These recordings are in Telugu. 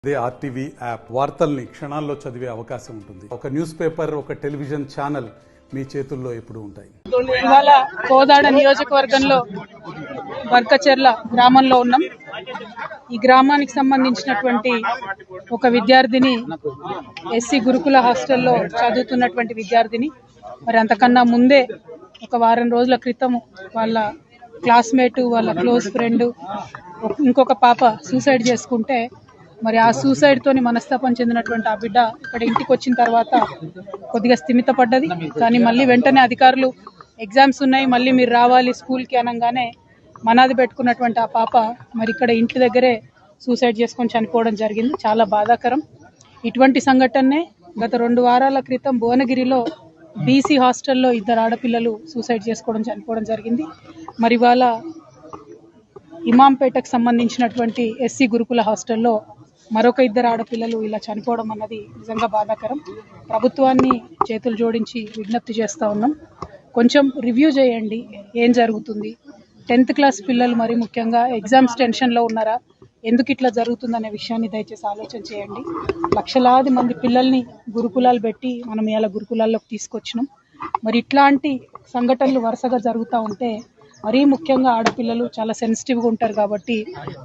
అదే ఆర్టీవీ యాప్ వార్తల్ని క్షణాల్లో చదివే అవకాశం ఉంటుంది. ఒక న్యూస్ పేపర్, ఒక టెలివిజన్ ఛానల్ మీ చేతుల్లో ఎప్పుడూ ఉంటాయి. ఇవాళ కోదాడ నియోజకవర్గంలో బర్కచెర్ల గ్రామంలో ఉన్నాం. ఈ గ్రామానికి సంబంధించినటువంటి ఒక విద్యార్థిని ఎస్సీ గురుకుల హాస్టల్లో చదువుతున్నటువంటి విద్యార్థిని. మరి అంతకన్నా ముందే ఒక వారం రోజుల క్రితం వాళ్ళ క్లాస్మేట్, వాళ్ళ క్లోజ్ ఫ్రెండ్ ఇంకొక పాప సూసైడ్ చేసుకుంటే మరి ఆ సూసైడ్ తోని మనస్తాపం చెందినటువంటి ఆ బిడ్డ ఇక్కడ ఇంటికి వచ్చిన తర్వాత కొద్దిగా స్థిమిత పడ్డది. కానీ మళ్ళీ వెంటనే అధికారులు ఎగ్జామ్స్ ఉన్నాయి, మళ్ళీ మీరు రావాలి స్కూల్కి అనగానే మనాది పెట్టుకున్నటువంటి ఆ పాప మరి ఇక్కడ ఇంటి దగ్గరే సూసైడ్ చేసుకొని చనిపోవడం జరిగింది. చాలా బాధాకరం. ఇటువంటి సంఘటనే గత 2 వారాల క్రితం భువనగిరిలో బీసీ హాస్టల్లో 2 ఆడపిల్లలు సూసైడ్ చేసుకోవడం చనిపోవడం జరిగింది. మరి వాళ్ళ ఇమాంపేటకు సంబంధించినటువంటి ఎస్సీ గురుకుల హాస్టల్లో మరొక 2 ఆడపిల్లలు ఇలా చనిపోవడం అన్నది నిజంగా బాధాకరం. ప్రభుత్వాన్ని చేతులు జోడించి విజ్ఞప్తి చేస్తూ ఉన్నాం, కొంచెం రివ్యూ చేయండి ఏం జరుగుతుంది. 10th క్లాస్ పిల్లలు మరి ముఖ్యంగా ఎగ్జామ్స్ టెన్షన్లో ఉన్నారా, ఎందుకు ఇట్లా జరుగుతుందనే విషయాన్ని దయచేసి ఆలోచన చేయండి. లక్షలాది మంది పిల్లల్ని గురుకులాలు పెట్టి మనం ఇలా గురుకులాల్లోకి తీసుకొచ్చినాం. మరి ఇట్లాంటి సంఘటనలు వరుసగా జరుగుతూ ఉంటే మరీ ముఖ్యంగా ఆడపిల్లలు చాలా సెన్సిటివ్గా ఉంటారు కాబట్టి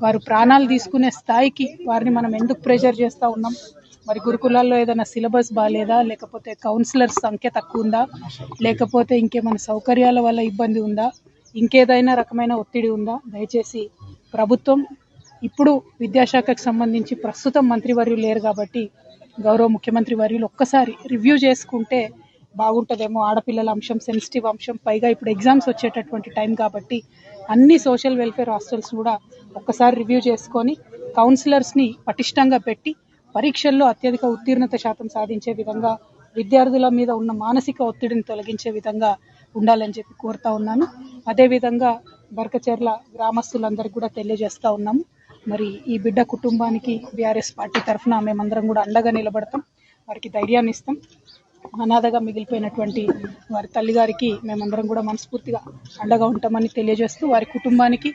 వారు ప్రాణాలు తీసుకునే స్థాయికి వారిని మనం ఎందుకు ప్రెషర్ చేస్తూ ఉన్నాం. మరి గురుకులాల్లో ఏదైనా సిలబస్ బాగాలేదా, లేకపోతే కౌన్సిలర్స్ సంఖ్య తక్కువ ఉందా, లేకపోతే ఇంకేమైనా సౌకర్యాల వల్ల ఇబ్బంది ఉందా, ఇంకేదైనా రకమైన ఒత్తిడి ఉందా? దయచేసి ప్రభుత్వం ఇప్పుడు విద్యాశాఖకు సంబంధించి ప్రస్తుతం మంత్రివర్యులు లేరు కాబట్టి గౌరవ ముఖ్యమంత్రి వర్యులు ఒక్కసారి రివ్యూ చేసుకుంటే బాగుంటుందేమో. ఆడపిల్లల అంశం సెన్సిటివ్ అంశం, పైగా ఇప్పుడు ఎగ్జామ్స్ వచ్చేటటువంటి టైం కాబట్టి అన్ని సోషల్ వెల్ఫేర్ హాస్టల్స్ కూడా ఒక్కసారి రివ్యూ చేసుకొని కౌన్సిలర్స్ని పటిష్టంగా పెట్టి పరీక్షల్లో అత్యధిక ఉత్తీర్ణత శాతం సాధించే విధంగా, విద్యార్థుల మీద ఉన్న మానసిక ఒత్తిడిని తొలగించే విధంగా ఉండాలని చెప్పి కోరుతా ఉన్నాను. అదేవిధంగా బర్కచెర్ల గ్రామస్తులందరికీ కూడా తెలియజేస్తూ ఉన్నాము, మరి ఈ బిడ్డ కుటుంబానికి బీఆర్ఎస్ పార్టీ తరఫున మేమందరం కూడా అండగా నిలబడతాం, వారికి ధైర్యాన్ని ఇస్తాం. అనాథగా మిగిలిపోయినటువంటి వారి తల్లిగారికి మేమందరం కూడా మనస్ఫూర్తిగా అండగా ఉంటామని తెలియజేస్తూ, వారి కుటుంబానికి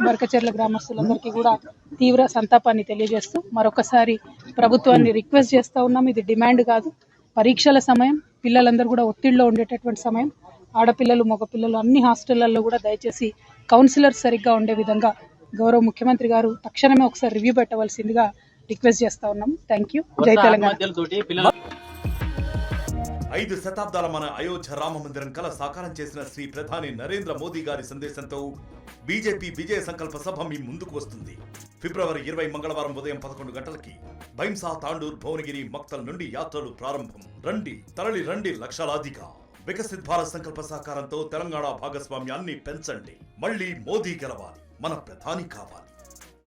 బర్కచెర్ల గ్రామస్తులందరికీ కూడా తీవ్ర సంతాపాన్ని తెలియజేస్తూ మరొకసారి ప్రభుత్వాన్ని రిక్వెస్ట్ చేస్తూ ఉన్నాం. ఇది డిమాండ్ కాదు, పరీక్షల సమయం, పిల్లలందరూ కూడా ఒత్తిడిలో ఉండేటటువంటి సమయం. ఆడపిల్లలు, మగపిల్లలు అన్ని హాస్టళ్లలో కూడా దయచేసి కౌన్సిలర్స్ సరిగ్గా ఉండే విధంగా గౌరవ ముఖ్యమంత్రి గారు తక్షణమే ఒకసారి రివ్యూ పెట్టవలసిందిగా రిక్వెస్ట్ చేస్తా ఉన్నాం. Thank you. జై తెలంగాణ. 5 శతాబ్దాల మన అయోధ్య రామ మందిరం కల సాకారం చేసిన శ్రీ ప్రధాని నరేంద్ర మోదీ గారి సందేశంతో బీజేపీ విజయ సంకల్ప సభ మీ ముందుకు వస్తుంది. ఫిబ్రవరి 20 మంగళవారం ఉదయం 11 గంటలకి భైంసా, తాండూర్, భువనగిరి, మక్తల్ నుండి యాత్రలు ప్రారంభం. రండి, తరలి రండి లక్షలాదిగా. వికసిత్ భారత్ సంకల్ప సాకారంతో తెలంగాణ భాగస్వామ్యాన్ని పెంచండి. మళ్ళీ మోదీ గెలవాలి, మన ప్రధాని కావాలి.